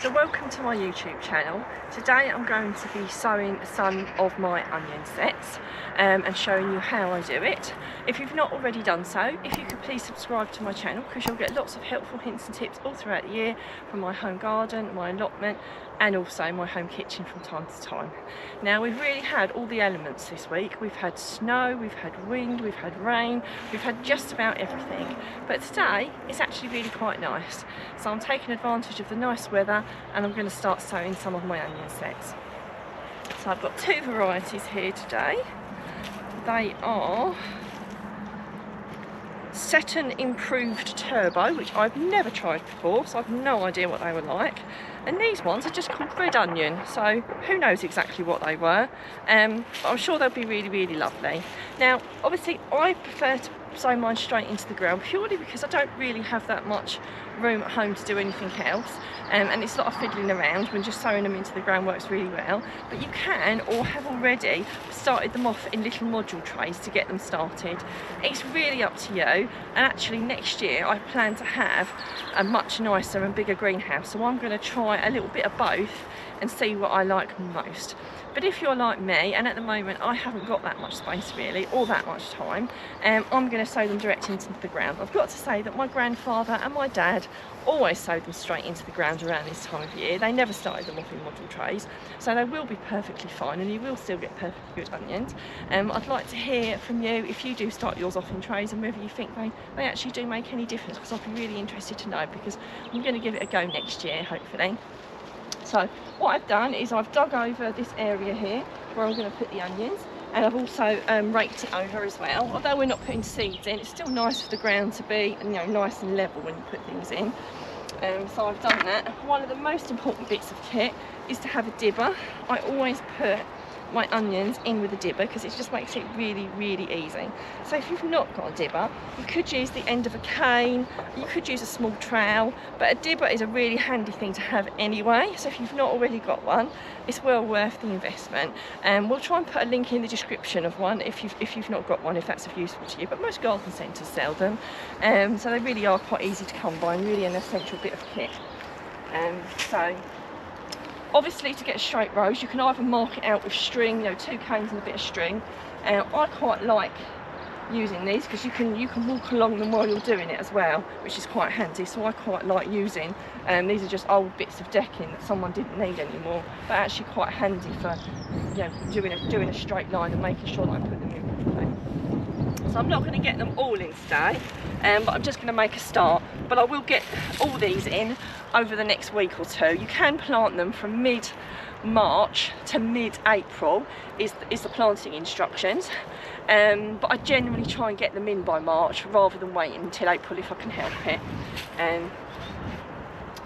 So welcome to my YouTube channel. Today I'm going to be sowing some of my onion sets and showing you how I do it. If you've not already done so, if you could please subscribe to my channel, because you'll get lots of helpful hints and tips all throughout the year from my home garden, my allotment, and also my home kitchen from time to time. Now, we've really had all the elements this week. We've had snow, we've had wind, we've had rain, we've had just about everything. But today it's actually really quite nice. So I'm taking advantage of the nice weather and I'm going to start sowing some of my onion sets. So I've got two varieties here today. They are Setton Improved Turbo, which I've never tried before, so I've no idea what they were like. And these ones are just called red onion, so who knows exactly what they were. But I'm sure they'll be really, really lovely. Now, obviously, I prefer to sow mine straight into the ground purely because I don't really have that much room at home to do anything else, and it's a lot of fiddling around when just sowing them into the ground works really well. But you can, or have already, started them off in little module trays to get them started. It's really up to you, and actually next year I plan to have a much nicer and bigger greenhouse, so I'm going to try a little bit of both and see what I like most. But if you're like me, and at the moment I haven't got that much space really, or that much time, I'm going to sow them direct into the ground. I've got to say that my grandfather and my dad always sowed them straight into the ground around this time of year. They never started them off in module trays, so they will be perfectly fine and you will still get perfectly good onions. I'd like to hear from you if you do start yours off in trays and whether you think they actually do make any difference, because I'd be really interested to know, because I'm going to give it a go next year, hopefully. So what I've done is I've dug over this area here where I'm going to put the onions, and I've also raked it over as well. Although we're not putting seeds in, it's still nice for the ground to be, you know, nice and level when you put things in. So I've done that. One of the most important bits of kit is to have a dibber. I always put my onions in with a dibber because it just makes it really, really easy. So if you've not got a dibber, you could use the end of a cane, you could use a small trowel, but a dibber is a really handy thing to have anyway. So if you've not already got one, it's well worth the investment. We'll try and put a link in the description of one if you've not got one, if that's of useful to you. But most garden centres sell them, so they really are quite easy to come by and really an essential bit of kit. So obviously, to get straight rows, you can either mark it out with string, you know, 2 canes and a bit of string. I quite like using these because you can walk along them while you're doing it as well, which is quite handy. So I quite like using. These are just old bits of decking that someone didn't need anymore, but actually quite handy for, you know, doing a straight line and making sure that I put them in properly. So I'm not going to get them all in today, but I'm just going to make a start. But I will get all these in over the next week or two. You can plant them from mid-March to mid-April is the planting instructions, but I generally try and get them in by March rather than waiting until April if I can help it.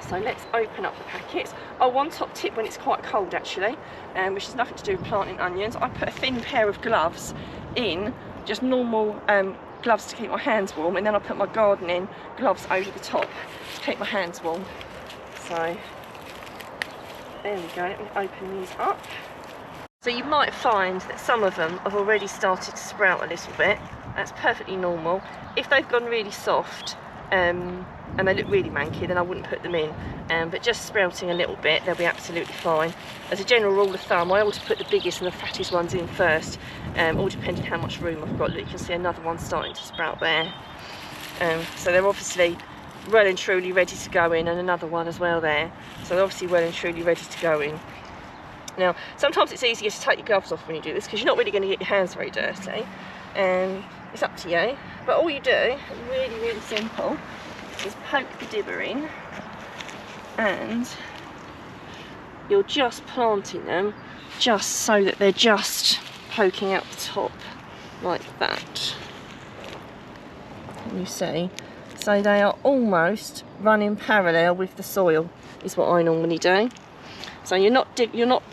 So let's open up the packets. Oh, one top tip when it's quite cold actually, which has nothing to do with planting onions, I put a thin pair of gloves in, just normal gloves to keep my hands warm, and then I put my gardening gloves over the top to keep my hands warm. So there we go, let me open these up. So you might find that some of them have already started to sprout a little bit. That's perfectly normal. If they've gone really soft and they look really manky, then I wouldn't put them in, but just sprouting a little bit, they'll be absolutely fine. As a general rule of thumb, I always put the biggest and the fattest ones in first, all depending how much room I've got. Look, you can see another one starting to sprout there. So they're obviously well and truly ready to go in, and another one as well there. So they're obviously well and truly ready to go in. Now, sometimes it's easier to take your gloves off when you do this because you're not really going to get your hands very dirty. It's up to you. But all you do, really, really simple, is poke the dibber in, and you're just planting them just so that they're just poking out the top like that. Can you see? So they are almost running parallel with the soil is what I normally do. So you're not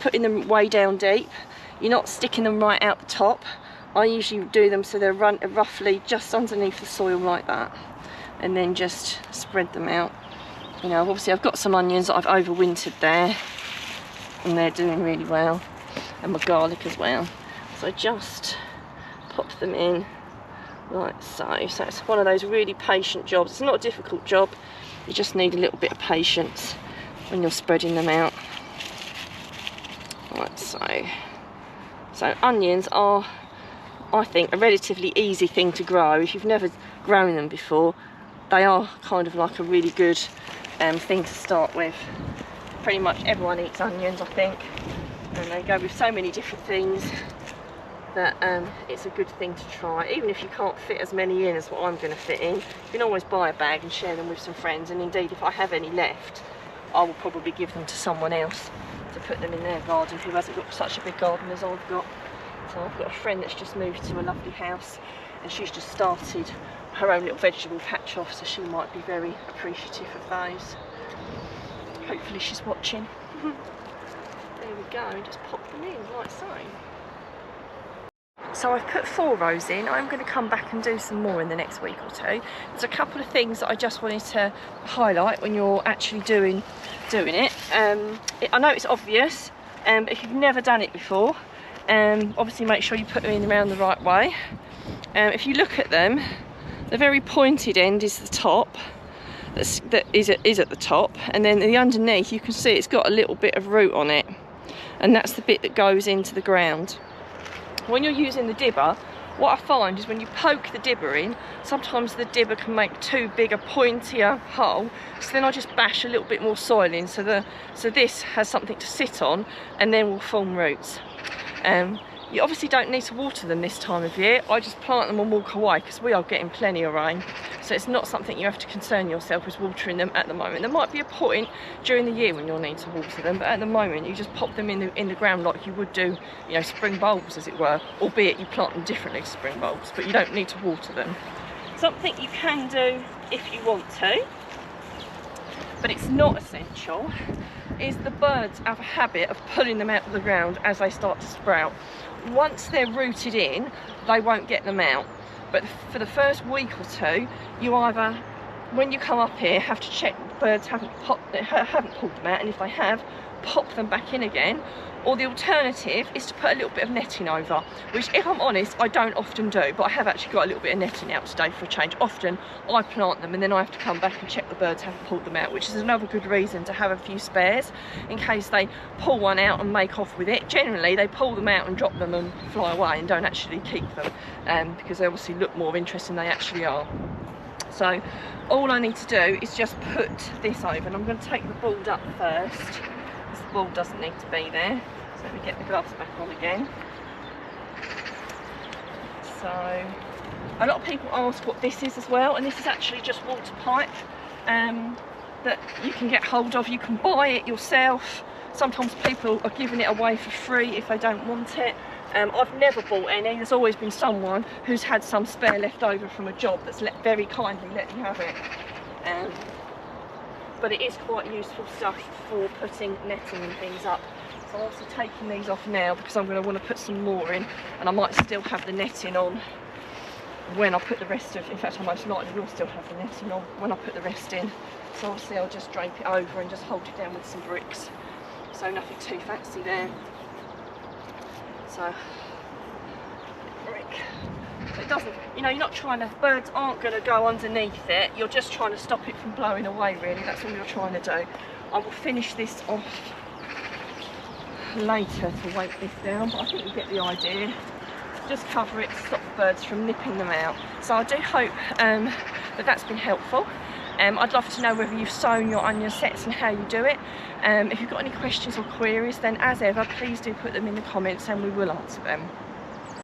putting them way down deep, you're not sticking them right out the top. I usually do them so they're roughly just underneath the soil like that, and then just spread them out. You know, obviously I've got some onions that I've overwintered there and they're doing really well, and my garlic as well. So just pop them in like so. So it's one of those really patient jobs. It's not a difficult job, you just need a little bit of patience. when you're spreading them out. Right, so onions are, I think, a relatively easy thing to grow. If you've never grown them before, they are kind of like a really good thing to start with. Pretty much everyone eats onions, I think, and they go with so many different things that it's a good thing to try. Even if you can't fit as many in as what I'm going to fit in, you can always buy a bag and share them with some friends, and indeed if I have any left, I will probably give them to someone else to put them in their garden who hasn't got such a big garden as I've got. So I've got a friend that's just moved to a lovely house, and she's just started her own little vegetable patch off, so she might be very appreciative of those. Hopefully she's watching. There we go, and just pop them in like so. So I've put 4 rows in. I'm going to come back and do some more in the next week or two. There's a couple of things that I just wanted to highlight when you're actually doing it. I know it's obvious, but if you've never done it before, obviously make sure you put them in around the right way. If you look at them, the very pointed end is the top. That is at the top, and then the underneath you can see it's got a little bit of root on it, and that's the bit that goes into the ground. When you're using the dibber, what I find is when you poke the dibber in, sometimes the dibber can make too big a pointier hole, so then I just bash a little bit more soil in so this has something to sit on and then will form roots. You obviously don't need to water them this time of year. I just plant them and walk away because we are getting plenty of rain. So it's not something you have to concern yourself with watering them at the moment. There might be a point during the year when you'll need to water them, but at the moment you just pop them in the ground like you would do, you know, spring bulbs as it were, albeit you plant them differently to spring bulbs, but you don't need to water them. Something you can do if you want to, but it's not essential, is the birds have a habit of pulling them out of the ground as they start to sprout. Once they're rooted in, they won't get them out, but for the first week or two, you either, when you come up here, have to check the birds haven't pulled them out, and if they have, pop them back in again. Or the alternative is to put a little bit of netting over, which, if I'm honest, I don't often do, but I have actually got a little bit of netting out today for a change. Often I plant them and then I have to come back and check the birds haven't pulled them out, which is another good reason to have a few spares in case they pull one out and make off with it. Generally they pull them out and drop them and fly away and don't actually keep them, because they obviously look more interesting than they actually are. So all I need to do is just put this over, and I'm going to take the board up first. The ball doesn't need to be there, so let me get the gloves back on again. So a lot of people ask what this is as well, and this is actually just water pipe that you can get hold of. You can buy it yourself. Sometimes people are giving it away for free if they don't want it. I've never bought any. There's always been someone who's had some spare left over from a job that's very kindly let you have it. But it is quite useful stuff for putting netting and things up. So I'm also taking these off now because I'm going to want to put some more in, and I might still have the netting on when I put the rest of, in fact I most likely will still have the netting on when I put the rest in. So obviously I'll just drape it over and just hold it down with some bricks. So nothing too fancy there. So, brick. So it doesn't, you know, you're not trying to, birds aren't going to go underneath it, you're just trying to stop it from blowing away really, that's all you're trying to do. I will finish this off later to weight this down, but I think you get the idea. Just cover it to stop the birds from nipping them out. So I do hope that that's been helpful. I'd love to know whether you've sown your onion sets and how you do it. If you've got any questions or queries, then as ever, please do put them in the comments and we will answer them.